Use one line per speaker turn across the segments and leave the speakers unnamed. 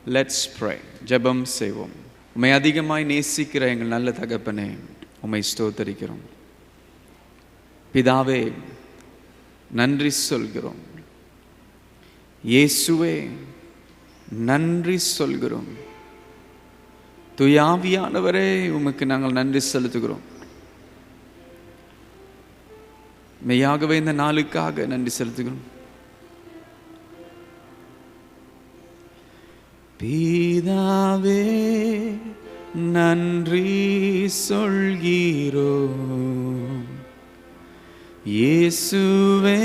Let's pray. ஜெபம் செய்வோம். உம்மை அதிகமாய் நேசிக்கிற எங்கள் நல்ல தகப்பனே, உம்மை ஸ்தோத்தரிக்கிறோம். பிதாவே, நன்றி சொல்கிறோம். இயேசுவே, நன்றி சொல்கிறோம். தூயாவியானவரே, உமக்கு நாங்கள் நன்றி செலுத்துகிறோம். மெய்யாகவே இந்த நாளுக்காக நன்றி செலுத்துகிறோம். பிதாவே, நன்றி சொல்கிறோம். இயேசுவே,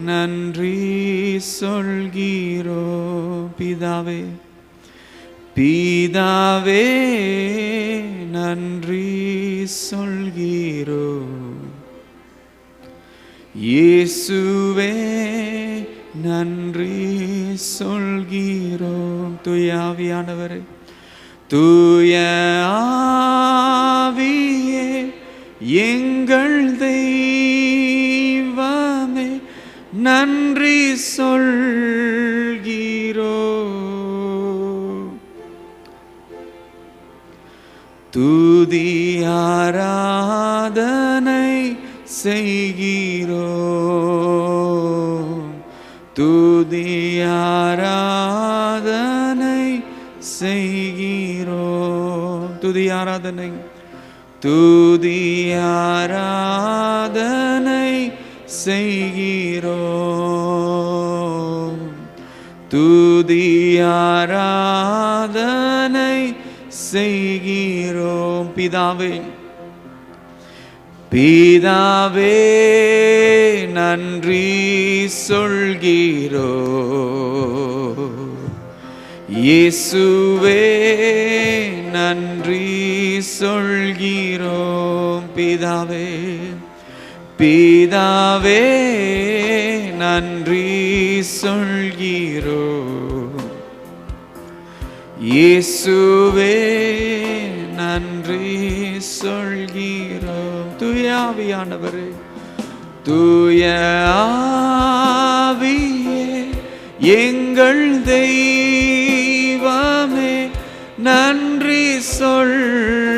நன்றி சொல்கிறோம். பிதாவே, பிதாவே, நன்றி சொல்கிறோம். இயேசுவே, நன்றி சொல்கிறோம். தூய ஆவியானவரே, தூய ஆவியே, எங்கள் தெய்வமே, நன்றி சொல்கிறோம். துதி ஆராதனை செய்கிறோம். துதி ஆராதனை செய்கிறோம். துதி ஆராதனை, துதி ஆராதனை செய்கிறோம். துதி ஆராதனை செய்கிறோம். பிதாவே, பிதாவே, நன்றி சொல்கிறோம். இயேசுவே, நன்றி சொல்கிறோம். பிதாவே, பிதாவே, நன்றி சொல்கிறோம். இயேசுவே, நன்றி சொல்கிறோம். தூய ஆவியானவரே, தூய ஆவியே, எங்கள் தெய்வமே, நன்றி சொல்கிறோம்.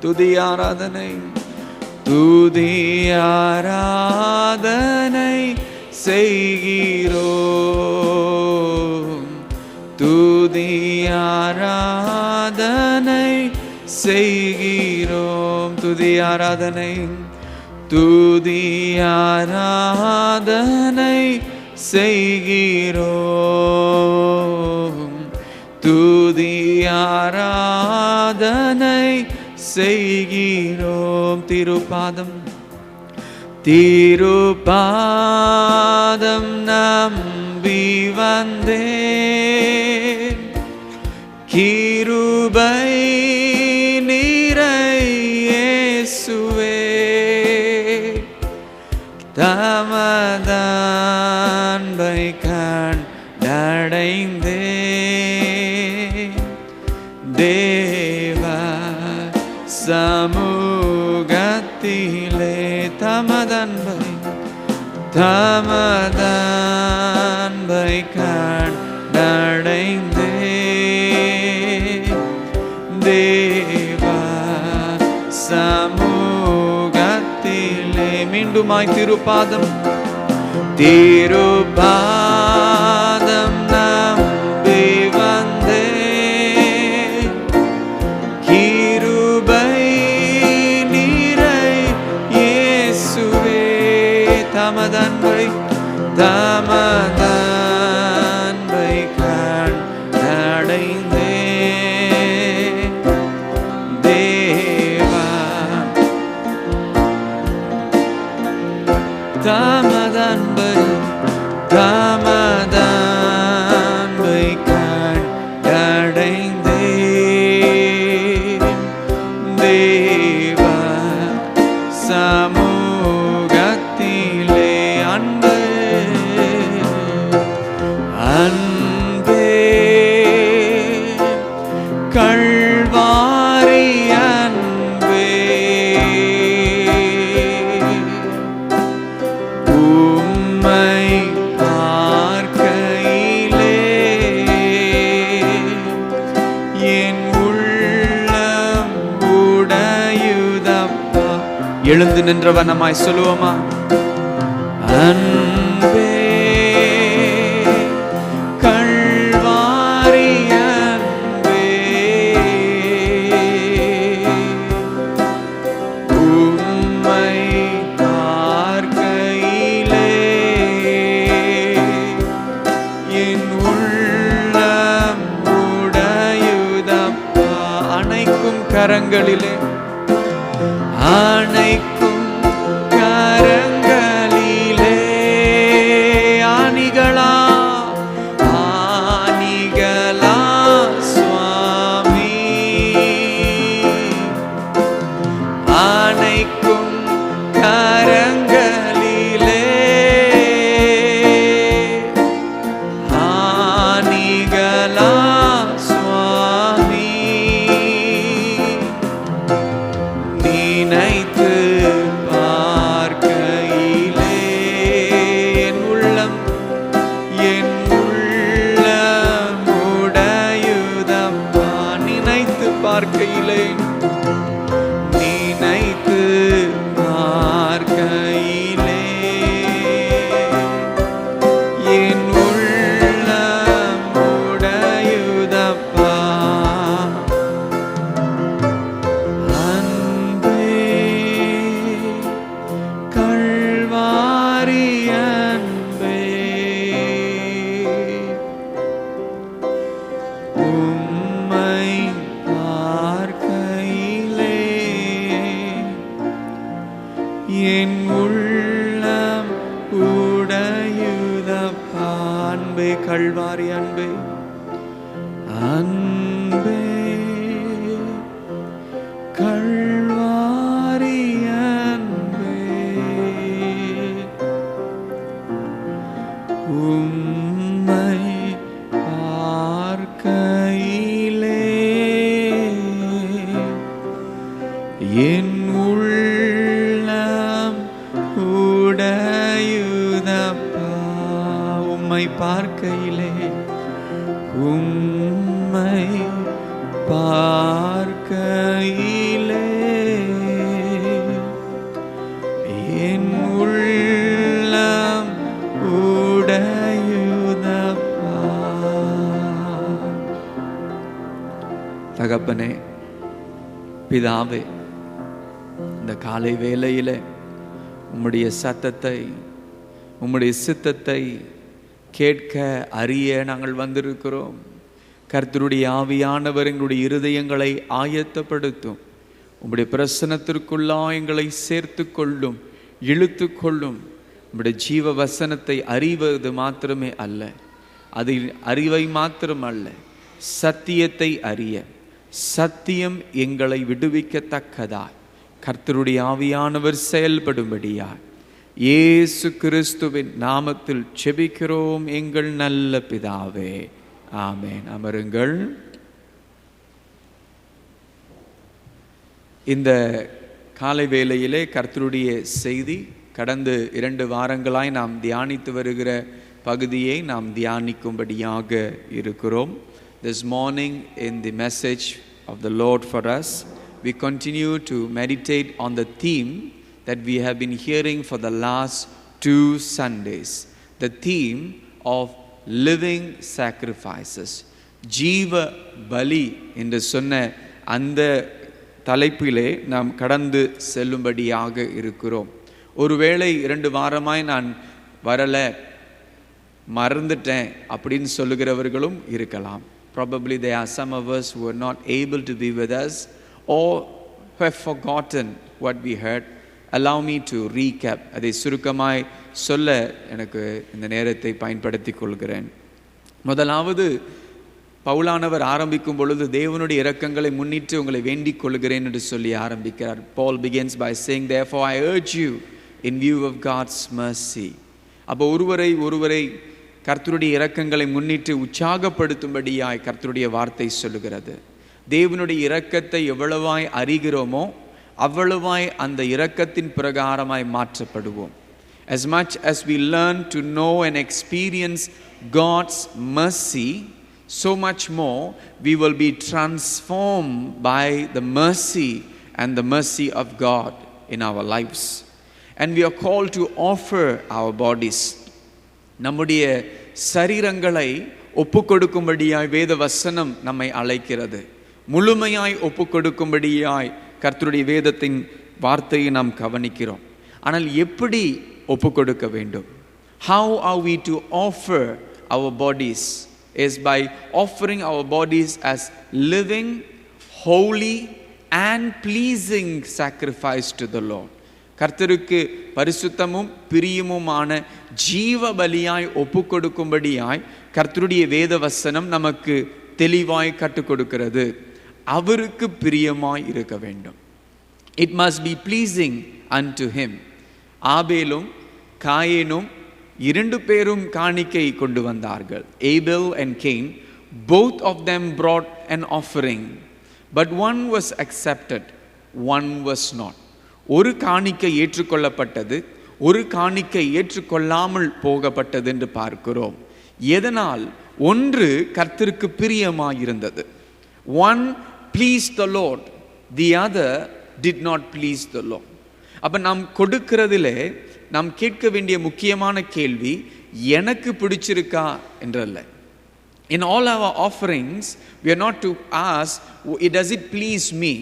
துதி ஆராதனை, துதி ஆராதனை செய்கிறோம். துதி ஆராதனை செய்கிறோம். துதி ஆராதனை, துதி ஆராதனை செய்கிறோம். துதி ஆராதனை செய்கிறோம். திருப்பாதம், திருப்பாதம் நம்பி வந்தேன். கிருபை நிறை இயேசுவே, தமதன்பை கண்டடைந்தேன். தேவ சமூகத்திலே தமதன்பை கண்டடைந்தேன். தேவ சமூகத்திலே மீண்டுமாய் திருப்பாதம், திருப்பாதம் நம்பி வந்தேன். கிருபை நிறை இயேசுவே, தமதன்பை கண்டடைந்தேன். தேவா, தமதன்பை எழுந்து நின்ற வண்ணமாய் சொல்லுவோமா? அன்பே கல்வாரி அன்பே, உம்மை பார்க்கையிலே என் உள்ளம் உடையுதப்பா. அணைக்கும் கரங்களிலே, அணைக்கும் கரங்களிலே ஆணிகளா ஆணிகளா சுவாமி, அணைக்கும் கரங்களிலே ஆணிகளா சுவாமி, நினைத்து பார்க்கையிலே என் உள்ளம் உடையுதப்பா. நினைத்து பார்க்கையிலே, நினைத்து பார்க்கையிலே என் உள்ளம் உடையுதப்பா. அன்பே கல்வாரி அன்பே, உம்மை பார்க்கையிலே என் உள்ளம் உடையுதப்பா. அன்பே கல்வாரி அன்பே, அன்பே கல்வாரி அன்பே, உம்மை பார்க்கையிலே என் உள்ளம் உடையுதப்பா. உம்மை பார்க்கையிலே, உம்மை பார்க்கையிலே என் உள்ளம் உடையுதப்பா. தகப்பனே, பிதாவே, இந்த காலை வேளையில உம்முடைய சத்தத்தை, உம்முடைய சித்தத்தை கேட்க அறிய நாங்கள் வந்திருக்கிறோம். கர்த்தருடைய ஆவியானவர் எங்களுடைய இருதயங்களை ஆயத்தப்படுத்தும். உம்முடைய பிரசன்னத்திற்குள்ளா எங்களை சேர்த்து கொள்ளும், இழுத்து கொள்ளும். உம்முடைய ஜீவ வசனத்தை அறிவது மாத்திரமே அல்ல, அதில் அறிவை மாத்திரம் அல்ல, சத்தியத்தை அறிய, சத்தியம் எங்களை விடுவிக்கத்தக்கதாய் கர்த்தருடைய ஆவியானவர் செயல்படும்படியாய் இயேசு கிறிஸ்துவின் நாமத்தில் ஜெபிக்கிறோம் எங்கள் நல்ல பிதாவே, ஆமென். அமருங்கள். இந்த காலை வேளையிலே கர்த்தருடைய செய்தி கடந்த 2 வாரங்களாய் நாம் தியானித்து வருகிற பகுதியை நாம் தியானிக்கும்படியாக இருக்கிறோம். This morning in the message of the Lord for us, we continue to meditate on the theme that we have been hearing for the last 2 Sundays. The theme of living sacrifices. ஜீவ பலி என்று சொன்ன அந்த தலைப்பிலே நாம் கடந்து செல்லும்படியாக இருக்கிறோம். ஒருவேளை 2 வாரமாய் நான் வரல, மறந்துட்டேன் அப்படின்னு சொல்லுகிறவர்களும் இருக்கலாம். Probably there are some of us who are not able to be with us or who have forgotten what we heard. Allow me to recap. அதை சுருக்கமாய் சொல்ல எனக்கு இந்த நேரத்தை பயன்படுத்தி கொள்கிறேன். முதலாவது, பவுலானவர் ஆரம்பிக்கும் பொழுது தேவனுடைய இரக்கங்களை முன்னிட்டு உங்களை வேண்டிக் கொள்கிறேன் என்று சொல்லி ஆரம்பிக்கிறார். Paul begins by saying, therefore I urge you in view of God's mercy. அப்போ ஒருவரை கர்த்தருடைய இரக்கங்களை முன்னிட்டு உற்சாகப்படுத்தும்படியாய் கர்த்தருடைய வார்த்தை சொல்லுகிறது. தேவனுடைய இரக்கத்தை எவ்வளவாய் அறிகிறோமோ அவ்வளவாய் அந்த இரக்கத்தின் பிரகாரமாய் மாற்றப்படுவோம். As much as we learn to know and experience God's mercy, so much more we will be transformed by the mercy and the mercy of God. in our lives. And we are called to offer our bodies. நம்முடைய சரீரங்களை ஒப்புக்கொடுக்கும்படியாய் வேத வசனம் நம்மை அழைக்கிறது. முழுமையாய் ஒப்புக்கொடுக்கும்படியாய் கர்த்தருடைய வேதத்தின் வார்த்தையை நாம் கவனிக்கிறோம். ஆனால் எப்படி ஒப்புக்கொடுக்க வேண்டும்? How are we to offer our bodies? Is by offering our bodies as living, holy and pleasing sacrifice to the Lord. கர்த்தருக்கு பரிசுத்தமும் பிரியமுமான ஜீவ பலியாய் ஒப்புக்கொடுக்கும்படியாய் கர்த்தருடைய வேத வசனம் நமக்கு தெளிவாய் கற்றுக் கொடுக்கிறது. அவருக்கு பிரியமாய் இருக்க வேண்டும். It must be pleasing unto him. ஆபேலும் காயேனும் இரண்டு பேரும் காணிக்கை கொண்டு வந்தார்கள். Abel and Cain, both of them brought an offering, but one was accepted, one was not. ஒரு காணிக்கை ஏற்றுக்கொள்ளப்பட்டது, ஒரு காணிக்கை ஏற்றுக்கொள்ளாமல் போகப்பட்டது என்று பார்க்கிறோம். எதனால்? ஒன்று கர்த்தருக்கு பிரியமாயிருந்தது. One pleased the Lord, the other did not please the Lord. அப்ப நாம் கொடுக்கிறதிலே நாம் கேட்க வேண்டிய முக்கியமான கேள்வி எனக்கு பிடிச்சிருக்கா என்றல்ல. In all our offerings we are not to ask does it please me,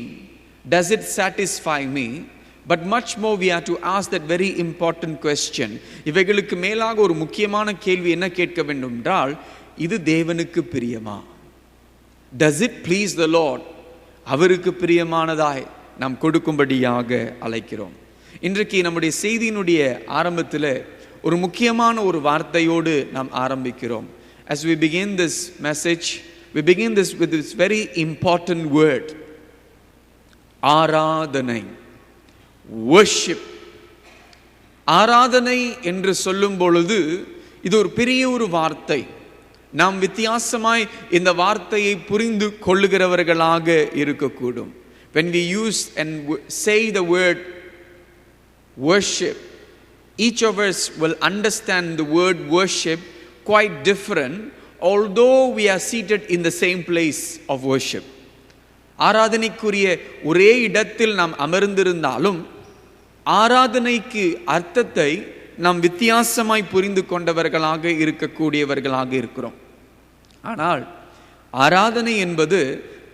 does it satisfy me, but much more we are to ask that very important question. இவைகளுக்கு மேலாக ஒரு முக்கியமான கேள்வி என்ன கேட்க வேண்டும் என்றால், இது தேவனுக்கு பிரியமா? Does it please the Lord? அவருக்கு பிரியமானதாய் நாம் கொடுக்கும்படியாக அழைக்கிறோம். இன்றைக்கு நம்முடைய செய்தியினுடைய ஆரம்பத்தில் ஒரு முக்கியமான ஒரு வார்த்தையோடு நாம் ஆரம்பிக்கிறோம். As we begin this message, we begin this with this very important word, ஆராதனை, worship. ஆராதனை என்று சொல்லும் பொழுது இது ஒரு பெரிய ஒரு வார்த்தை. நாம் வித்தியாசமாய் இந்த வார்த்தையை புரிந்து கொள்ளுகிறவர்களாக இருக்கக்கூடும். When we use and say the word worship, each of us will understand the word worship quite different, although we are seated in the same place of worship. ஆராதனைக்குரிய ஒரே இடத்தில் நாம் அமர்ந்திருந்தாலும் ஆராதனைக்கு அர்த்தத்தை நாம் வித்தியாசமாய் புரிந்து கொண்டவர்களாக இருக்கக்கூடியவர்களாக இருக்கிறோம். ஆனால் ஆராதனை என்பது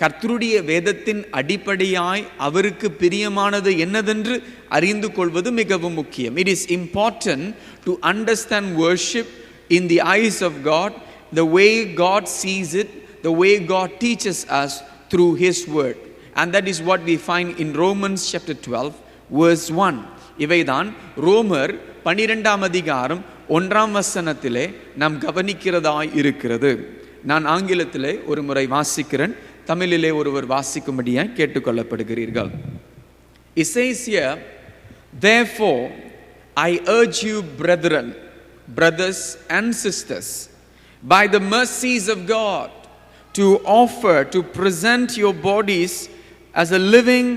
கர்த்தருடைய வேதத்தின் அடிப்படையாய் அவருக்கு பிரியமானது என்னதென்று அறிந்து கொள்வது மிகவும் முக்கியம். It is important to understand worship in the eyes of God, the way God sees it, the way God teaches us through his word. And that is what we find in Romans chapter 12 verse 1. இவைதான் ரோமர் 12ஆம் அதிகாரம் 1ஆம் வசனத்திலே நாம் கவனிக்கிறதாய் இருக்கிறது. நான் ஆங்கிலத்திலே ஒரு முறை வாசிக்கிறேன், தமிழிலே ஒருவர் வாசிக்கும்படியாய் கேட்டுக்கொள்ளப்படுகிறீர்கள். It says here, therefore I urge you brethren, brothers and sisters, by the mercies of God, to offer, to present your bodies as a living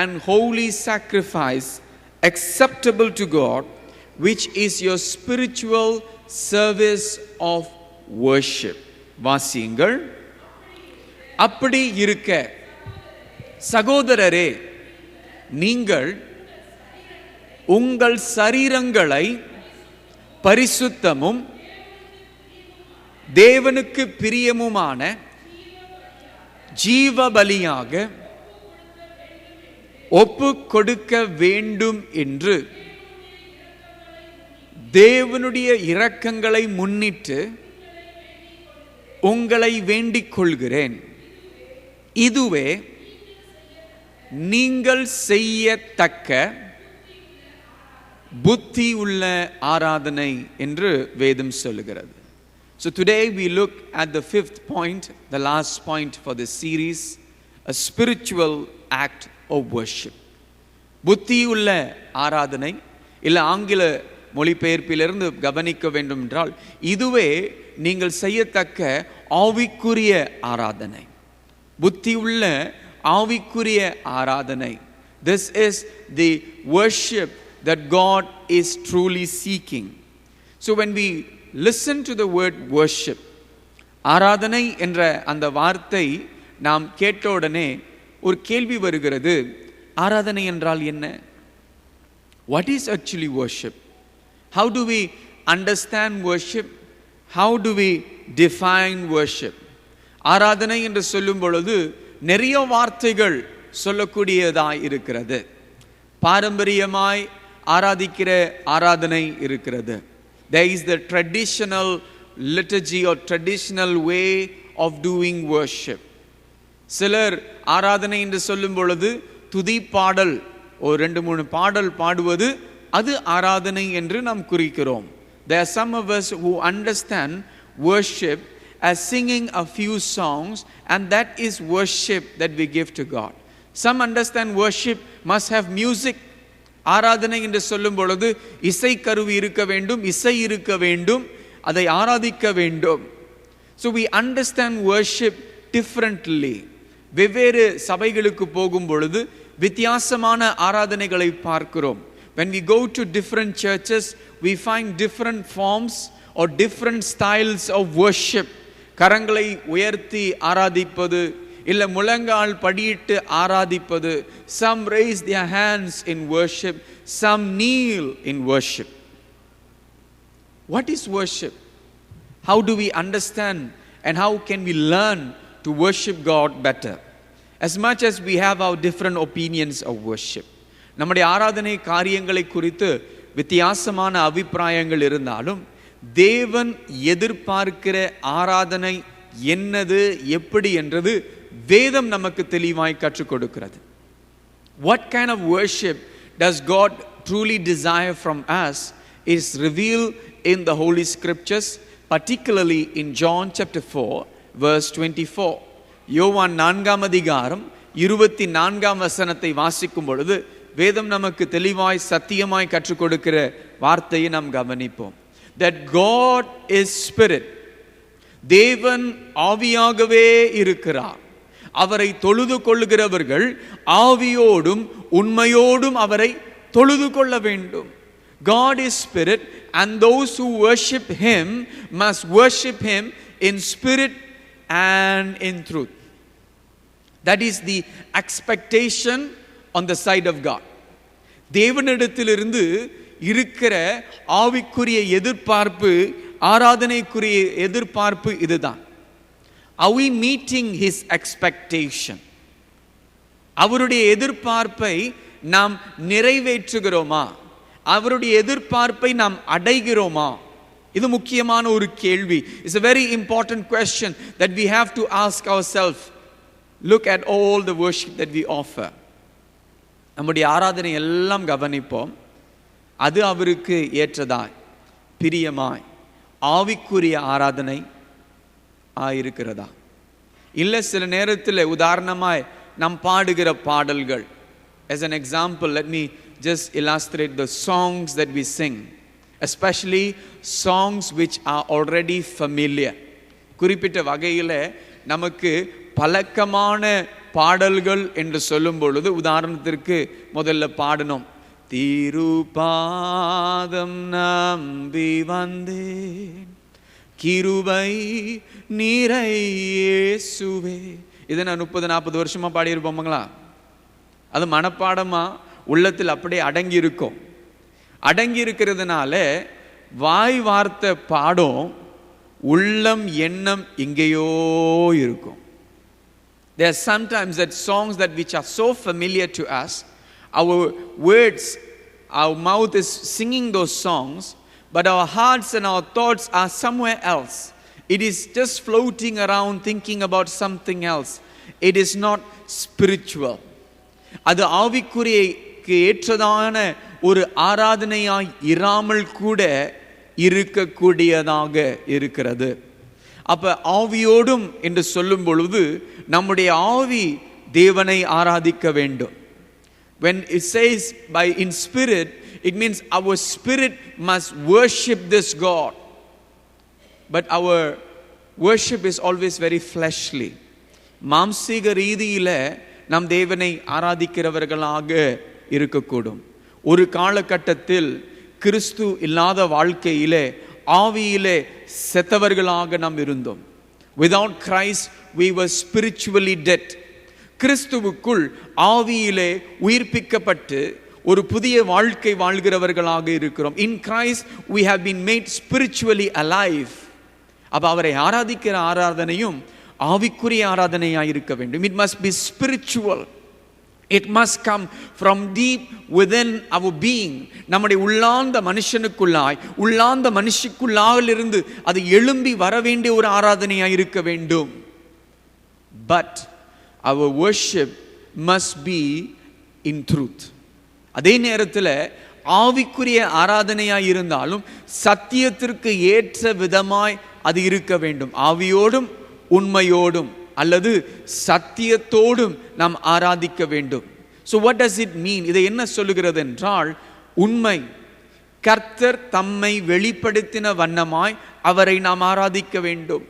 and holy sacrifice acceptable to God, which is your spiritual service of worship. வாசியுங்கள். அப்படி இருக்க சகோதரரே, நீங்கள் உங்கள் சரீரங்களை பரிசுத்தமும் தேவனுக்கு பிரியமுமான ஜீவ பலியாக ஒப்பு கொடுக்க வேண்டும் என்று தேவனுடைய இரக்கங்களை முன்னிட்டு உங்களை வேண்டிக் கொள்கிறேன். இதுவே நீங்கள் செய்யத்தக்க புத்தி உள்ள ஆராதனை என்று வேதம் சொல்லுகிறது. So today we look at the fifth point, the last point for this series, a spiritual act of worship. புத்தி உள்ள ஆராதனை, இல்லை ஆங்கில மொழிபெயர்ப்பிலிருந்து கவனிக்க வேண்டும் என்றால் இதுவே நீங்கள் செய்யத்தக்க ஆவிக்குரிய ஆராதனை. புத்தி உள்ள ஆவிக்குரிய ஆராதனை. This is the worship that God is truly seeking. So when we listen to the word worship, ஆராதனை என்ற அந்த வார்த்தை நாம் கேட்ட உடனே ஒரு கேள்வி வருகிறது, ஆராதனை என்றால் என்ன? What is actually worship? How do we understand worship? How do we define worship? ஆராதனை என்று சொல்லும் பொழுது நிறைய வார்த்தைகள் சொல்லக்கூடியதாய் இருக்கிறது. பாரம்பரியமாய் ஆராதிக்கிற ஆராதனை இருக்கிறது. There is the traditional liturgy or traditional way of doing worship. சிலர் ஆராதனை என்று சொல்லும் பொழுது துதி பாடல் ஒரு 2-3 பாடல் பாடுவது அது ஆராதனை என்று நாம் குறிக்கிறோம். There are some of us who understand worship as singing a few songs, and that is worship that we give to God. Some understand worship must have music. ஆராதனை என்று சொல்லும் பொழுது இசை கருவி இருக்க வேண்டும், இசை இருக்க வேண்டும், அதை ஆராதிக்க வேண்டும். So we understand worship differently. வெவ்வேறு சபைகளுக்கு போகும் பொழுது வித்தியாசமான ஆராதனைகளை பார்க்கிறோம். When we go to different churches, we find different forms or different styles of worship. கரங்களை உயர்த்தி ஆராதிப்பது, இல்ல முழங்கால் படியிட்டு ஆராதிப்பது. Some raise their hands in worship, some kneel in worship. What is worship? How do we understand and how can we learn to worship God better? As much as we have our different opinions of worship, நம்முடைய ஆராதனை காரியங்களை குறித்து வித்தியாசமான அபிப்பிராயங்கள் இருந்தாலும் தேவன் எதிர்பார்க்கிற ஆராதனை என்னது எப்படி என்றது வேதம் நமக்கு தெளிவாய் கற்றுக் கொடுக்கிறது. What kind of worship does God truly desire from us is revealed in the Holy Scriptures, particularly in John chapter 4 verse 24. யோவான் 4ஆம் அதிகாரம் 24ஆம் வசனத்தை வாசிக்கும் பொழுது வேதம் நமக்கு தெளிவாய் சத்தியமாய் கற்றுக் கொடுக்கிற வார்த்தையை நாம் கவனிப்போம். That God is spirit. தேவன் ஆவியாகவே இருக்கிறார். அவரை தொழுது கொள்ளுகிறவர்கள் ஆவியோடும் உண்மையோடும் அவரை தொழுது கொள்ள வேண்டும். God is spirit, and those who worship him must worship him in spirit and in truth. That is the expectation on the side of God. தேவனிடத்திலிருந்து இருக்கிற ஆவிக்குரிய எதிர்பார்ப்பு, ஆராதனைக்குரிய எதிர்பார்ப்பு இதுதான். Are we meeting his expectation? அவருடைய எதிர்பார்ப்பை நாம் நிறைவேற்றுகிறோமா? அவருடைய எதிர்பார்ப்பை நாம் அடைகிறோமா? இது முக்கியமான ஒரு கேள்வி. It's a very important question that we have to ask ourselves. Look at all the worship that we offer. நம்முடைய ஆராதனை எல்லாம் கவனிப்போம். அது அவருக்கு ஏற்றதாய் பிரியமாய் ஆவிக்குரிய ஆராதனை ஆயிருக்கிறதா? இல்லை சில நேரத்தில் உதாரணமாய் நாம் பாடுகிற பாடல்கள். As an example, let me just illustrate the songs that we sing, especially songs which are already familiar. குறிப்பிட்ட வகையில் நமக்கு பழக்கமான பாடல்கள் என்று சொல்லும் பொழுது உதாரணத்திற்கு முதல்ல பாடணும், திருப்பாதம் நம்பி வந்தேன் கிருபை நீரை இயேசுவே. இதை நான் 30-40 வருஷமா பாடியிருப்போங்களா? அது மனப்பாடமா உள்ளத்தில் அப்படியே அடங்கி இருக்கும். அடங்கி இருக்கிறதுனால வாய் வார்த்தை பாடும், உள்ளம் எண்ணம் எங்கேயோ இருக்கும். There are sometimes that songs that which are so familiar to us, our words, our mouth is singing those songs, but our hearts and our thoughts are somewhere else. It is just floating around thinking about something else. It is not spiritual. அது ஆவிக்குரியக்கு ஏற்றதான ஒரு ஆராதனையாய் இராமல் கூட இருக்கக்கூடியதாக இருக்கிறது. அப்ப ஆவியோடும் என்று சொல்லும் பொழுது நம்முடைய ஆவி தேவனை ஆராதிக்க வேண்டும். When it says by in spirit, it means our spirit must worship this God. But our worship is always very fleshly. மாம்சீக ரீதியில நாம் தேவனை ஆராதிக்கிறவர்களாக இருக்கக்கூடும். ஒரு காலகட்டத்தில் கிறிஸ்து இல்லாத வாழ்க்கையிலே ஆவியிலே செத்தவர்களாக நாம் இருந்தோம். Without Christ we were spiritually dead. கிறிஸ்துவுக்குள் ஆவியிலே உயிர்ப்பிக்கப்பட்டு ஒரு புதிய வாழ்க்கை வாழ்கிறவர்களாக இருக்கிறோம். In Christ we have been made spiritually alive. அப்ப அவரை ஆராதிக்கிற ஆராதனையும் ஆவிக்குரிய ஆராதனையாய் இருக்க வேண்டும். It must be spiritual. It must come from deep within our being. நம்முடைய உள்ளார்ந்த மனுஷனுக்குள்ளாய், உள்ளார்ந்த மனுஷிக்குள்ளாயிலிருந்து அது எழும்பி வர வேண்டிய ஒரு ஆராதனையாய் இருக்க வேண்டும். But our worship must be in truth. அதே நேரத்தில் ஆவிக்குரிய ஆராதனையாய் இருந்தாலும் சத்தியத்திற்கு ஏற்ற விதமாய் அது இருக்க வேண்டும். ஆவியோடும் உண்மையோடும் அல்லது சத்தியத்தோடும் நாம் ஆராதிக்க வேண்டும். So what does it mean? இதை என்ன சொல்லுகிறது என்றால், உண்மை, கர்த்தர் தம்மை வெளிப்படுத்தின வண்ணமாய் அவரை நாம் ஆராதிக்க வேண்டும்.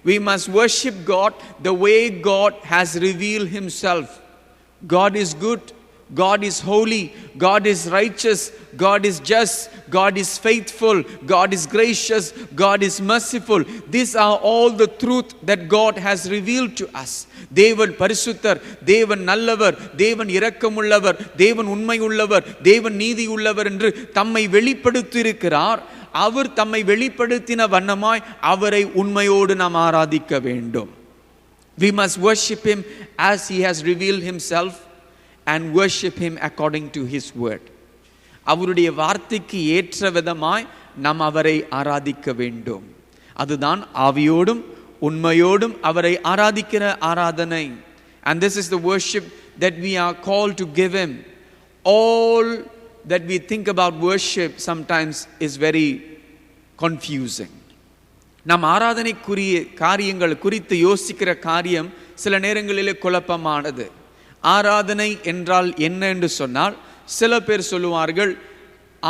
We must worship God the way God has revealed himself. God is good, God is holy, God is righteous, God is just, God is faithful, God is gracious, God is merciful. These are all the truth that God has revealed to us. தேவன் பரிசுத்தர், தேவன் நல்லவர், தேவன் இரக்கமுள்ளவர், தேவன் உண்மை உள்ளவர், தேவன் நீதி உள்ளவர் என்று தம்மை வெளிப்படுத்தி இருக்கிறார். அவர் தம்மை வெளிப்படுத்தின வண்ணமாய் அவரை உண்மையோடு நாம் ஆராதிக்க வேண்டும். We must worship him as he has revealed himself and worship him according to his word. அவருடைய வார்த்தைக்கு ஏற்ற விதமாய் நாம் அவரை ஆராதிக்க வேண்டும். அதுதான் ஆவியோடும் உண்மையோடும் அவரை ஆராதிக்கிற ஆராதனை. And this is the worship that we are called to give him. All that we think about worship sometimes is very confusing. நாம் ஆராதனைக்குரிய காரியங்கள் குறித்து யோசிக்கிற காரியம் சில நேரங்களிலே குழப்பமானது. ஆராதனை என்றால் என்ன என்று சொன்னால், சில பேர் சொல்லுவார்கள்,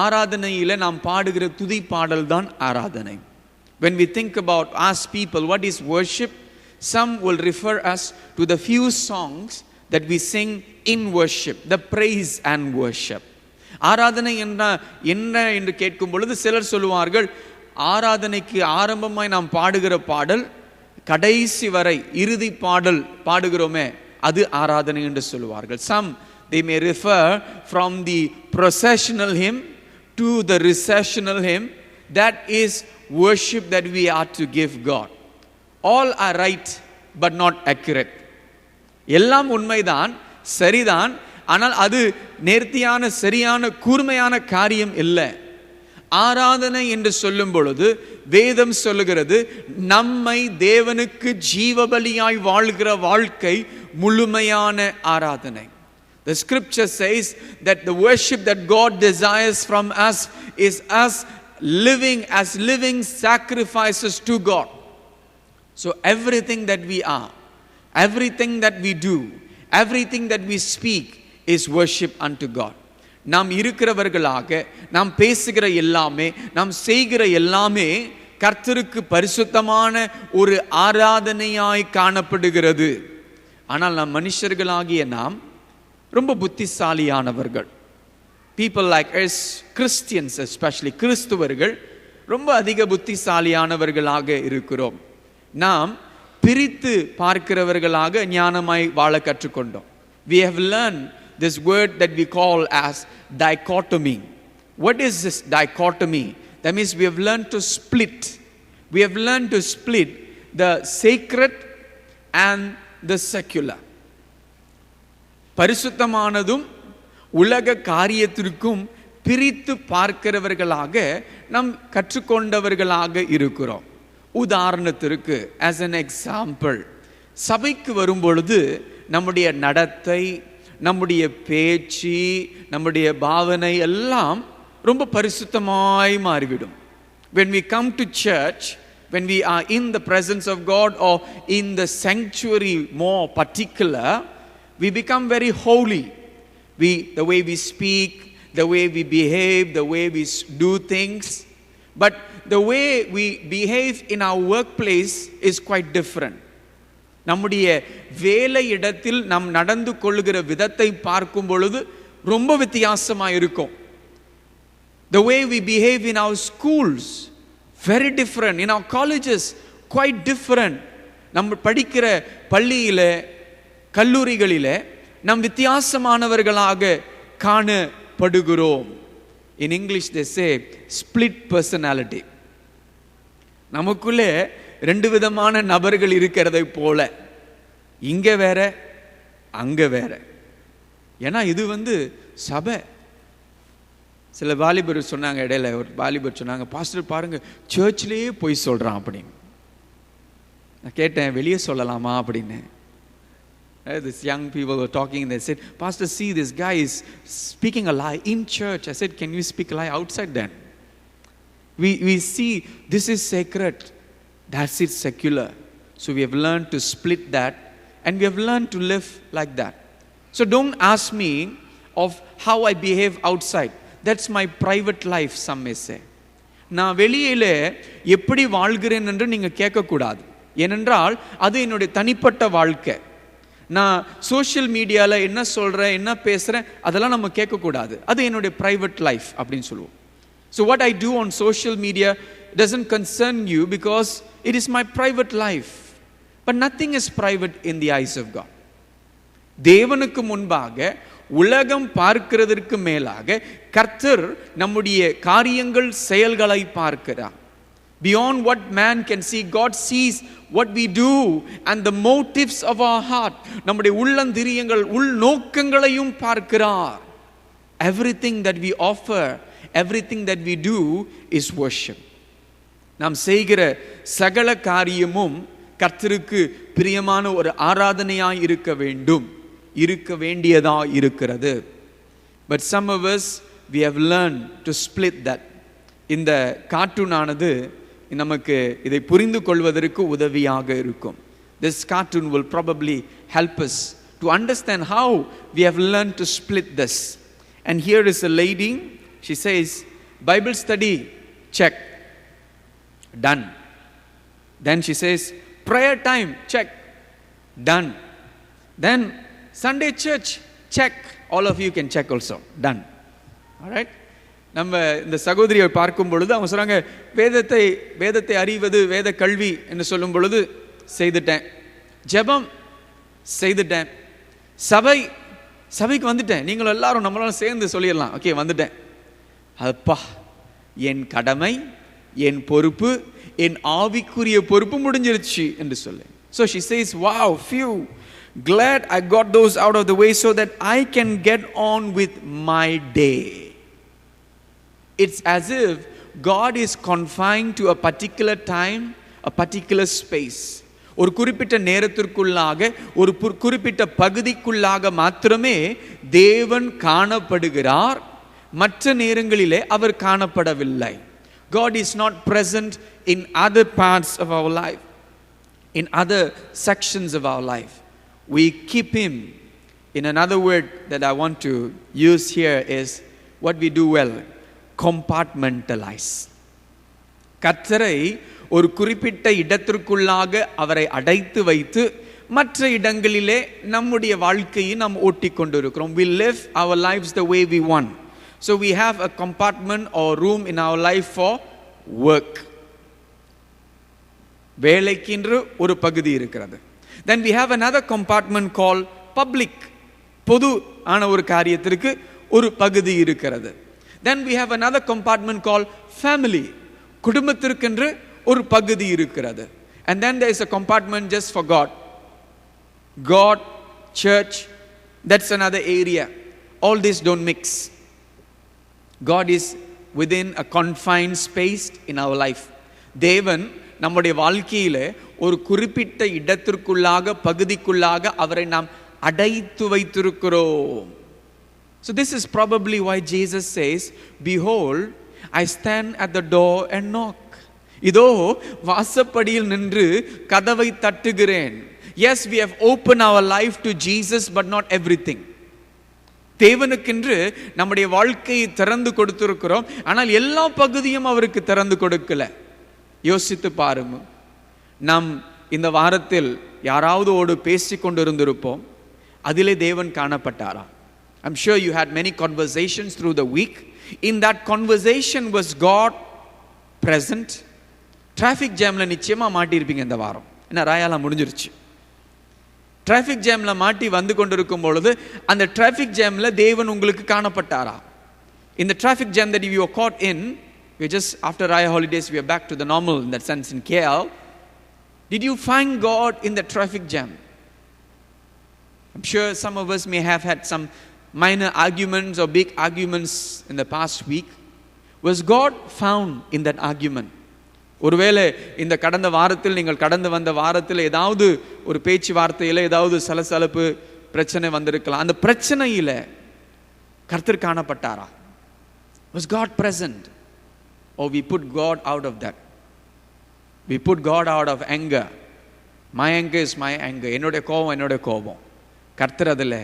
ஆராதனையில் நாம் பாடுகிற துதி பாடல் தான் ஆராதனை. When we think about, ask people what is worship, some will refer us to the few songs that we sing in worship, the praise and worship. ஆராதனை என்ன என்று கேட்கும் பொழுது சிலர் சொல்லுவார்கள், ஆராதனைக்கு ஆரம்பமாய் நாம் பாடுகிற பாடல், கடைசி வரை இறுதி பாடல் பாடுகிறோமே அது ஆராதனை என்று சொல்லுவார்கள். Some they may refer from the processional hymn to the recessional hymn. That is worship that we are to give God. All are right but not accurate. எல்லாம் உண்மைதான், சரிதான், ஆனால் அது நேர்த்தியான சரியான கூர்மையான காரியம் இல்லை. ஆராதனை என்று சொல்லும் பொழுது வேதம் சொல்லுகிறது, நம்மை தேவனுக்கு ஜீவபலியாய் வாழ்கிற வாழ்க்கை முழுமையான ஆராதனை. The scripture says that the worship that God desires from us is us living as living sacrifices to God. So everything that we are, everything that we do, everything that we speak is worship unto God. நாம் இருக்கிறவர்களாக நாம் பேசுகிற எல்லாமே, நாம் செய்கிற எல்லாமே கர்த்தருக்கு பரிசுத்தமான ஒரு ஆராதனையாய் காணப்படுகிறது. ஆனால் நாம் மனுஷர்களாகிய நாம் ரொம்ப புத்திசாலியானவர்கள். People like us, Christians especially, கிறிஸ்துவர்கள் ரொம்ப அதிக புத்திசாலியானவர்களாக இருக்கிறோம். நாம் பிரித்து பார்க்கிறவர்களாக ஞானமாய் வாழ கற்றுக்கொண்டோம். We have learned this word that we call as dichotomy. What is this dichotomy? That means we have learned to split. We have learned to split the sacred and the secular. பரிசுத்தமானதும் உலக காரியத்திற்கும் பிரித்து பார்க்கிறவர்களாக நாம் கற்றுக்கொண்டவர்களாக இருக்கிறோம். உதாரணத்திற்கு, as an example, சபைக்கு வரும் பொழுது நம்முடைய நடத்தை, நம்முடைய பேச்சு, நம்முடைய பாவனை எல்லாம் ரொம்ப பரிசுத்தமாய் மாறிவிடும். When we come to church, when we are in the presence of God or in the sanctuary more particular, we become very holy. The way we speak, the way we behave, the way we do things. But the way we behave in our workplace is quite different. நம்முடைய வேலை இடத்தில் நாம் நடந்து கொள்ளுகிற விதத்தை பார்க்கும் பொழுது ரொம்ப வித்தியாசமாக இருக்கும். The way we behave in our schools, very different. In our colleges, quite different. நம்ம படிக்கிற பள்ளியில, கல்லூரிகளில நாம் வித்தியாசமானவர்களாக காணப்படுகிறோம். In English they say split personality. நமக்குள்ளே ரெண்டு விதமான நபர்கள் இருக்கிறதை போல, இங்க வேற அங்க வேற. ஏன்னா இது சபை. சில வாலிபர் சொன்னாங்க, இடையில ஒரு வாலிபர் சொன்னாங்க, பாஸ்டர் பாருங்க சர்ச்லேயே போய் சொல்றான் அப்படின்னு. நான் கேட்டேன், வெளியே சொல்லலாமா அப்படின்னு. These young people were talking and they said, Pastor, see, this guy is speaking a lie in church. I said, can you speak a lie outside then? We see this is sacred, that's it secular. So we have learned to split that and we have learned to live like that. So don't ask me of how I behave outside. That's my private life, some may say. நான் வெளியில எப்படி வாழ்கிறேன் என்று நீங்க கேட்கக்கூடாது. ஏனென்றால் அது என்னுடைய தனிப்பட்ட வாழ்க்கை. நான் சோஷியல் மீடியாவில் என்ன சொல்கிறேன், என்ன பேசுகிறேன், அதெல்லாம் நம்ம கேட்கக்கூடாது. அது என்னுடைய ப்ரைவேட் லைஃப் அப்படின்னு சொல்லுவோம். So what I do on social media doesn't concern you because it is my private life. But nothing is private in the eyes of God. தேவனுக்கு முன்பாக உலகம் பார்க்கிறதற்கு மேலாக கர்த்தர் நம்முடைய காரியங்கள் செயல்களை பார்க்கிறார். Beyond what man can see, God sees what we do and the motives of our heart. நம்முடைய உள்ளந்திரியங்கள், உள் நோக்கங்களையும் பார்க்கிறார். Everything that we offer, everything that we do is worship. நாம் செய்கிற சகல காரியமும் கர்த்தருக்கு பிரியமான ஒரு ஆராதனையாய் இருக்க வேண்டும், இருக்க வேண்டியதா இருக்கிறது. But some of us, we have learned to split that. இந்த கார்ட்டூனானது நமக்கு இதை புரிந்து கொள்வதற்கு உதவியாக இருக்கும். This cartoon will probably help us to understand how we have learned to split this. And here is a lady, she says, Bible study, check, done. Then she says, prayer time, check, done. Then Sunday church, check. All of you can check also, done. All right? நம்ம இந்த சகோதரியை பார்க்கும் பொழுது அவங்க சொல்றாங்க, வேதத்தை அறிவது, வேத கல்வி என்று சொல்லும் பொழுது செய்துட்டேன், ஜெபம் செய்துட்டேன், சபைக்கு வந்துட்டேன். நீங்களும் எல்லாரும் நம்மளால சேர்ந்து சொல்லிடலாம், ஓகே வந்துட்டேன். அப்பா, என் கடமை, என் பொறுப்பு, என் ஆவிக்குரிய பொறுப்பு முடிஞ்சிருச்சு என்று சொல்லு. So she says, wow, phew, glad I got those out of the way so that I can get on with my day. It's as if God is confined to a particular time, a particular space. ஒரு குறிப்பிட்ட நேரத்திற்குள்ளாக, ஒரு குறிப்பிட்ட பகுதிக்குள்ளாக மாத்திரமே தேவன் காணப்படுகிறார். மற்ற நேரங்களிலே அவர் காணப்படவில்லை. God is not present in other parts of our life, in other sections of our life. We keep him. In another word that I want to use here is what we do well, compartmentalize. கர்த்தரை ஒரு குறிப்பிட்ட இடத்திற்குள்ளாக அவரை அடைத்து வைத்து மற்ற இடங்களிலே நம்முடைய வாழ்க்கையை நாம் ஓட்டிக் கொண்டிருக்கிறோம். We live our lives the way we want. So we have a compartment or room in our life for work. வேலைக்கென்று ஒரு பகுதி இருக்கிறது. Then we have another compartment called public. பொது ஆன ஒரு காரியத்திற்கு ஒரு பகுதி இருக்கிறது. Then we have another compartment called family. குடும்பத்திற்கென்று ஒரு பகுதி இருக்கிறது. And then there is a compartment just for God. God, church, that's another area. All this don't mix. God is within a confined space in our life. தேவன் நம்முடைய வாழ்க்கையில ஒரு குறிப்பிட்ட இடத்திற்குள்ளாக, பகுதிக்குள்ளாக அவரை நாம் அடைத்து வைத்திருக்கிறோம். So this is probably why Jesus says, behold, I stand at the door and knock. இதோ வாசப்படியில் நின்று கதவை தட்டுகிறேன். Yes, we have opened our life to Jesus, but not everything. தேவனுக்கென்று நம்முடைய வாழ்க்கையை திறந்து கொடுத்திருக்கிறோம், ஆனால் எல்லா பகுதியும் அவருக்கு திறந்து கொடுக்கல. யோசித்து பாருங்க, நாம் இந்த வாரத்தில் யாராவதோடு பேசி கொண்டிருந்திருப்போம், அதிலே தேவன் காணப்பட்டாரா? I'm sure you had many conversations through the week. In that conversation was God present? Traffic ஜாம்ல நிச்சயமா மாட்டியிருப்பீங்க இந்த வாரம். ஏன்னா ராயாலா முடிஞ்சிருச்சு. டிராஃபிக் ஜாம்ல மாட்டி வந்து கொண்டிருக்கும் பொழுது அந்த டிராஃபிக் ஜாம்ல தேவன் உங்களுக்கு காணப்பட்டாரா? In the traffic jam that you were caught in, we're just after Raya holidays, we are back to the normal in that sense in KL. Did you find God in the traffic jam? I'm sure some of us may have had some minor arguments or big arguments in the past week. Was God found in that argument? ஒருவேளை இந்த கடந்த வாரத்தில் நீங்கள் கடந்து வந்த வாரத்தில் ஏதாவது ஒரு பேச்சு வார்த்தையில் ஏதாவது சலசலப்பு பிரச்சனை வந்திருக்கலாம். அந்த பிரச்சனையில கர்த்தர் காணப்பட்டாரா? Was God present? Or we put God out of that? We put God out of anger. My anger is my anger. என்னுடைய கோபம். கர்த்தர் அதில்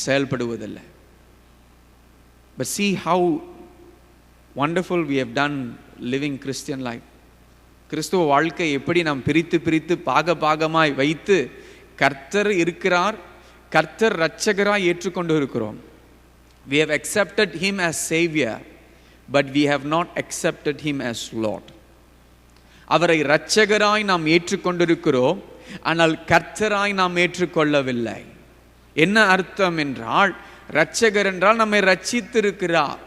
செயல்படுவதில்லை. But see how wonderful we have done living Christian life. கிறிஸ்துவ வாழ்க்கை எப்படி நாம் பிரித்து பாகமாய் வைத்து கர்த்தர் இருக்கிறார், கர்த்தர் இரட்சகராய் ஏற்றுக்கொண்டு இருக்கிறோம். We have accepted him as savior, but we have not accepted him as Lord. அவரை இரட்சகராய் நாம் ஏற்றுக்கொண்டிருக்கிறோம், ஆனால் கர்த்தராய் நாம் ஏற்றுக்கொள்ளவில்லை. என்ன அர்த்தம் என்றால், இரட்சகர் என்றால் நம்மை ரட்சித்திருக்கிறார்,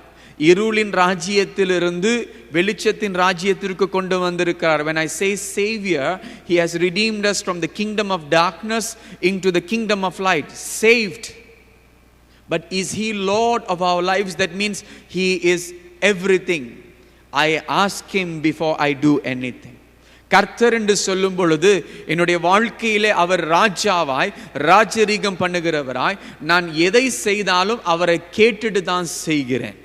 இருளின் ராஜ்யத்திலிருந்து வெளிச்சத்தின் ராஜ்யத்திற்கு கொண்டு வந்திருக்கிறார். When I say savior, he has redeemed us from the kingdom of darkness into the kingdom of light. Saved. But is he Lord of our lives? That means he is everything. I ask him before I do anything. கர்த்தர் என்று சொல்லும் பொழுது என்னுடைய வாழ்க்கையிலே அவர் ராஜாவாய் ராஜரீகம் பண்ணுகிறவராய் நான் எதை செய்தாலும் அவரை கேட்டுட்டு தான் செய்கிறேன்.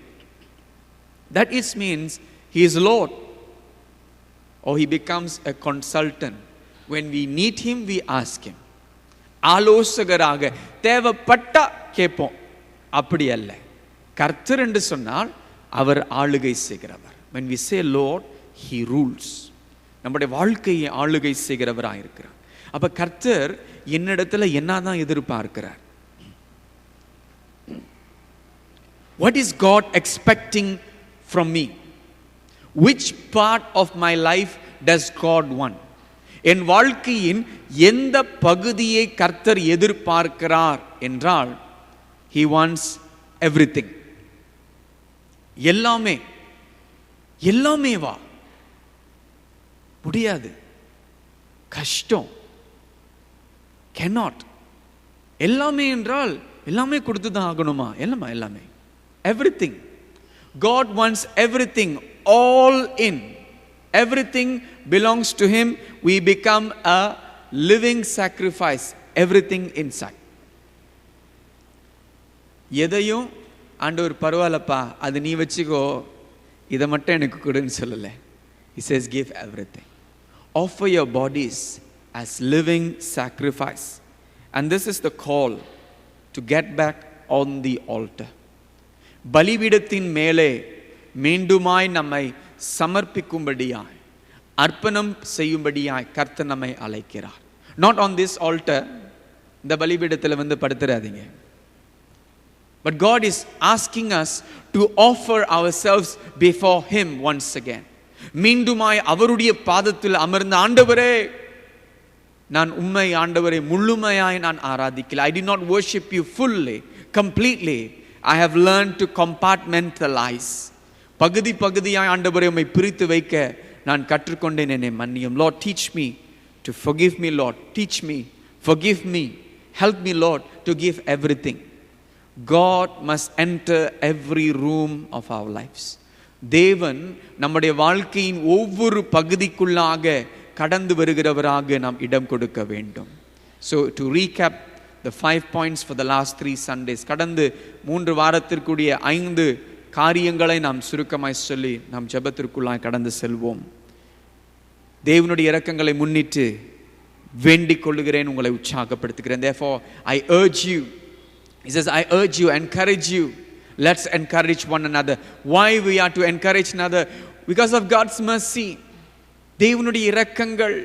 That is means he is Lord, or he becomes a consultant. When we need him, we ask him. ஆலோசகராக தேவைப்பட்டா கேட்போம், அப்படி அல்ல. கர்த்தர் என்று சொன்னால் அவர் ஆளுகை செய்கிறவர். When we say Lord, he rules. நம்முடைய வாழ்க்கையை ஆளுகை செய்கிறவராக இருக்கிறார். அப்ப கர்த்தர் என்னிடத்துல என்னதான் எதிர்பார்க்கிறார்? What is God expecting from me? Which part of my life does God want? என் வாழ்க்கையின் எந்த பகுதியை கர்த்தர் எதிர்பார்க்கிறார் என்றால், he wants everything. எல்லாமே வா முடியாது, கஷ்டம், cannot. எல்லாமே என்றால் எல்லாமே கொடுத்து தான் ஆகணுமா? எல்லாமே everything. God wants everything, all in. Everything belongs to him. We become a living sacrifice. Everything inside. எதையும் ஆண்டவர் பரவாயில்லப்பா அது நீ வச்சுக்கோ, இதை மட்டும் எனக்கு கொடுன்னு சொல்லல. He says give everything. Offer your bodies as living sacrifice. And this is the call to get back on the altar. பலிபீடத்தின் மேலே மீண்டுமாய் நம்மை சமர்ப்பிக்கும்படியாய் அர்ப்பணம் செய்யும்படியாய் கர்த்தர் நம்மை அழைக்கிறார். Not on this altar. இந்த பலிபீடத்தில் வந்து படுத்துறாதீங்க. But God is asking us to offer ourselves before him once again. மீண்டுமாய் அவருடைய பாதத்தில் அமர்ந்த ஆண்டவரே, நான் உம்மை ஆண்டவரே முழுமையாய் நான் ஆராதிக்கல. I did not worship you fully, completely. I have learned to compartmentalize. பகுதியாய் ஆண்டவரே உம்மை பிரித்து வைக்க நான் கற்றுக்கொண்டேன், என்னை மன்னியும். Lord, teach me to forgive me, Lord. Teach me, forgive me, help me, Lord, to give everything. God must enter every room of our lives. தேவன் நம்முடைய வாழ்க்கையின் ஒவ்வொரு பகுதிக்குள்ளாக கடந்து வருகிறவராக நாம் இடம் கொடுக்க வேண்டும். So to recap the 5 points for the last 3 Sundays, கடந்து 3 வாரத்திற்குரிய 5 காரியங்களை நாம் சுருக்கமாய் சொல்லி நாம் ஜெபத்திற்குள்ளாய் கடந்து செல்வோம். தேவனுடைய இரக்கங்களை முன்னிட்டு வேண்டிக் கொள்ளுகிறேன், உங்களை உற்சாகப்படுத்துகிறேன். Therefore I urge you, he says, I urge you, encourage you, let's encourage one another. Why we are to encourage another? Because of God's mercy. தேவனுடைய இரக்கங்கள்.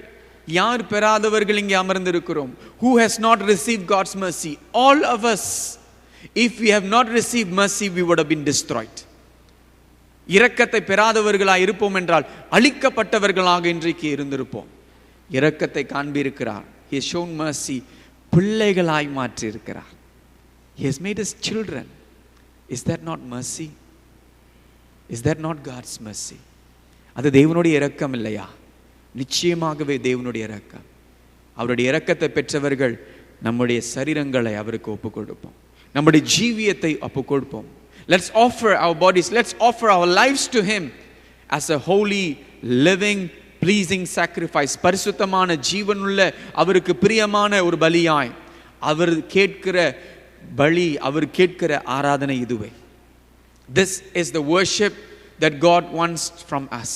யார் பெறாதவர்கள் இங்கே அமர்ந்திருக்கிறோம்? Who has not received God's mercy? All of us. If we have not received mercy, we would have been destroyed. இரக்கத்தை பெறாதவர்களாக இருப்போம் என்றால் அழிக்கப்பட்டவர்களாக இன்றைக்கு இருந்திருப்போம். இரக்கத்தை காண்பிருக்கிறார். He has shown mercy. பிள்ளைகளாய் மாற்றி இருக்கிறார். He has made us children. Is that not mercy? Is that not God's mercy? அது தேவனுடைய இரக்கம் இல்லையா? நிச்சயமாகவே தேவனுடைய இரக்கம். அவருடைய இரக்கத்தை பெற்றவர்கள் நம்முடைய சரீரங்களை அவருக்கு ஒப்பு கொடுப்போம், நம்முடைய ஜீவியத்தை ஒப்பு கொடுப்போம். Let's offer our bodies, let's offer our lives to him as a holy, living, pleasing sacrifice. பரிசுத்தமான ஜீவனுள்ள அவருக்கு பிரியமான ஒரு பலியாய் அவர் கேட்கிற பலி, அவர் கேட்கிற ஆராதனை இதுவே. This is the worship that God wants from us.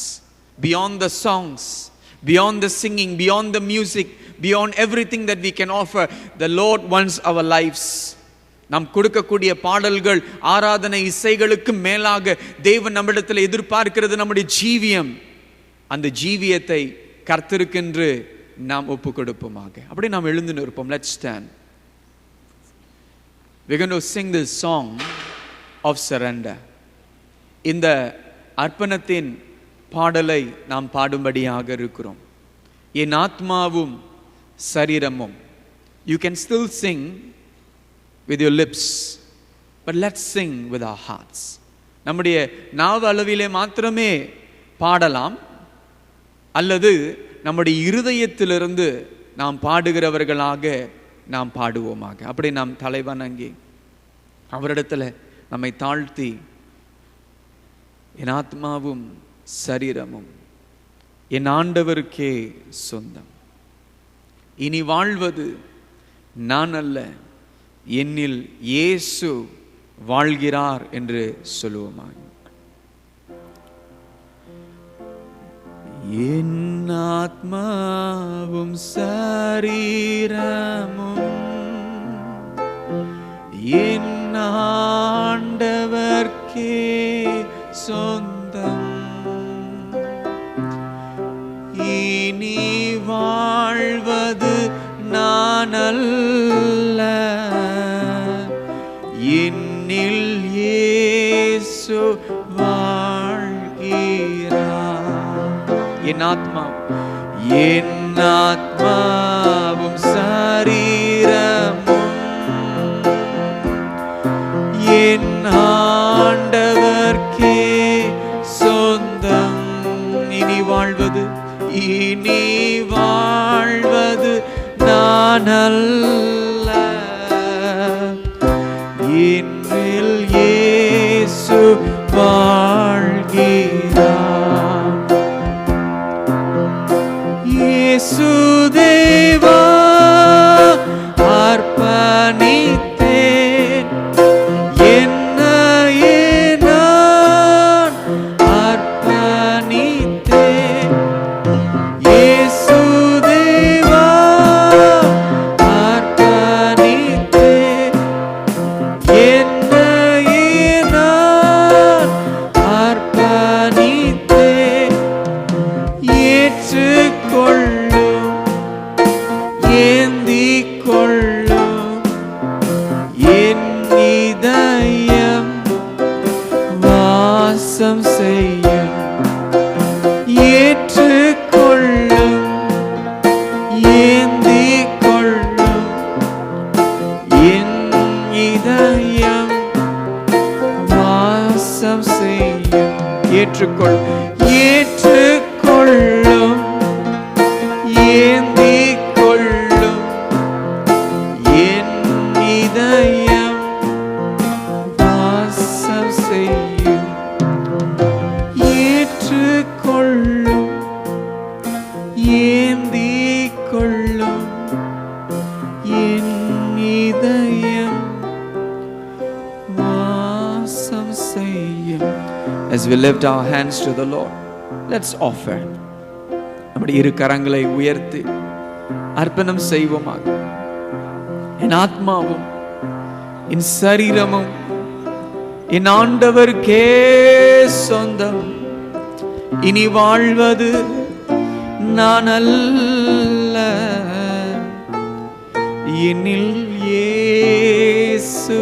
Beyond the songs, beyond the singing, beyond the music, beyond everything that we can offer, the Lord wants our lives. நாம் கொடுக்கக்கூடிய பாடல்கள், ஆராதனை, இசைகளுக்கு மேலாக தேவன் நம்மிடத்தில் எதிர்பார்க்கிறது நம்முடைய ஜீவியம். அந்த ஜீவியத்தை கர்த்தருக்கென்று நாம் ஒப்பு கொடுப்போமாக. அப்படி நாம் எழுந்து நிற்போம். Let's stand. We're going to sing this song of surrender. இந்த அர்ப்பணத்தின் பாடலை நாம் பாடும்படியாக இருக்கிறோம். என் ஆத்மாவும் சரீரமும். You can still sing with your lips, but let's sing with our hearts. நம்முடைய நாவு அளவிலே மாத்திரமே பாடலாம், அல்லது நம்முடைய இருதயத்திலிருந்து நாம் பாடுகிறவர்களாக நாம் பாடுவோமாக. அப்படி நாம் தலைவணங்கி அவரிடத்துல நம்மை தாழ்த்தி, என் ஆத்மாவும் சரீரமும் என் ஆண்டவருக்கே சொந்தம், இனி வாழ்வது நான் அல்ல, என்னில் இயேசு வாழ்கிறார் என்று சொல்லுவோமாக. என் ஆத்மாவும் சரீரமும் என் ஆண்டவர்க்கே சொந்தம், இனி வாழ்வது நான் அல்ல, என்னில் இயேசு வாழ்கிறார். என் ஆத்மாவும் சரீரமும் என் ஆண்டவர்க்கே சொந்தம், இனி வாழ்வது நான் அல்ல, என்னில் இயேசு வாழ்கிறார். இயேசு தேவா அர்ப்பணித்தேன், என்னையே நான் அர்ப்பணித்தேன். இயேசு தேவா அர்ப்பணித்தேன், என்னையே நான் அர்ப்பணித்தேன். ஏற்றுக்கொள்ளும், ஏந்திக் கொள்ளும், என் இதயம் வாசம் செய்யும். ஏற்றுக்கொள்ளும், ஏந்திக் கொள்ளும், என் இதயம் வாசம் செய்யும். ஏற்றுக்கொள்ளும், ஏற்றுக்கொள்ளும், ஏந்திக் கொள்ளும், என் இதயம் வாசம் செய்யும். ஏற்றுக்கொள்ளும், ஏந்திக் கொள்ளும், என் இதயம் வாசம் செய்யும். As we lift our hands to the Lord, let's offer. நம்முடைய இரு கரங்களை உயர்த்தி அர்ப்பணம் செய்வோமாக. என் ஆத்மாவும் என் சரீரமும் என் ஆண்டவருக்கே சொந்தம், இனி வாழ்வது நான் அல்ல, என்னில் இயேசு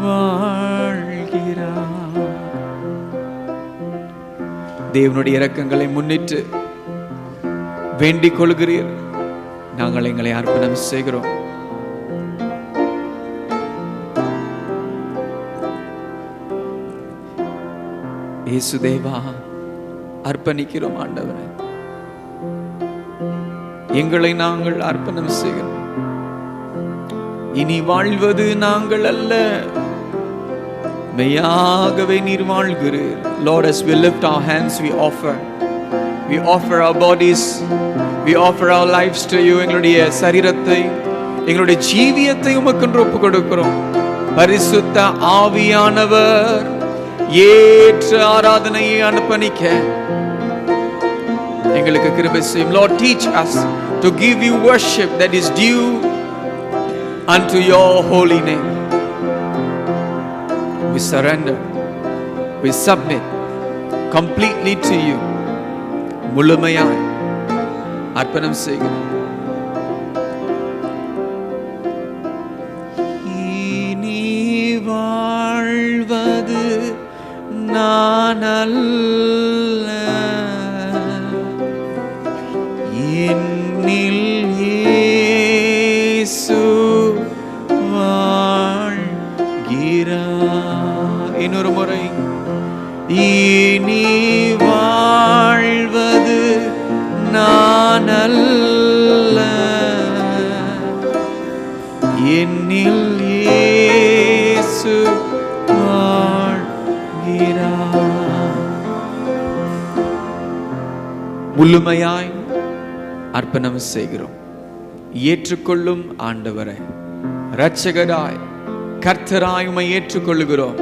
வாழ்கிறார். தேவனுடைய இரக்கங்களை முன்னிட்டு வேண்டிக் கொள்கிறீர். நாங்கள் எங்களை அர்ப்பணம் செய்கிறோம். இயேசுதேவா அர்ப்பணிக்கிறோம் ஆண்டவரே. எங்களை நாங்கள் அர்ப்பணம் செய்கிறோம். இனி வாழ்வது நாங்கள் அல்ல, மெய்யாகவே நீர் வாழ்கிறீர். Lord, as we lift our hands, we offer our bodies, we offer our lives to you. எங்களுடைய சரீரத்தை, எங்களுடைய ஜீவியத்தை உமக்கென்று ஒப்புக் கொடுக்கிறோம். பரிசுத்த ஆவியானவர் ஏற்ற ஆராதனையை அர்ப்பணிக்க எங்களுக்கு கிருபை செய்யும். Lord, teach us to give you worship that is due unto your holy name. We surrender, we submit completely to you. முழுமையாய் அர்ப்பணம் செய்கிறோம். இனி வாழ்வது நான் அல்ல, என்னில் இயேசு வாழ்கிறார். இன்னொரு முறை, இனி வாழ்வது நான் அல்ல, என்னில் இயேசு வாழ்கிறார். முழுமையாய் அர்ப்பணம் செய்கிறோம். ஏற்றுக்கொள்ளும் ஆண்டவரே, இரட்சகராய் கர்த்தராய் உம்மை ஏற்றுக்கொள்கிறோம்.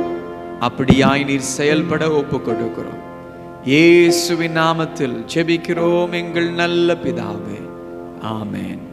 அப்படியாய் நீர் செயல்பட ஒப்புக் கொடுக்கிறோம். இயேசுவின் நாமத்தில் ஜெபிக்கிறோம் எங்கள் நல்ல பிதாவே, ஆமென்.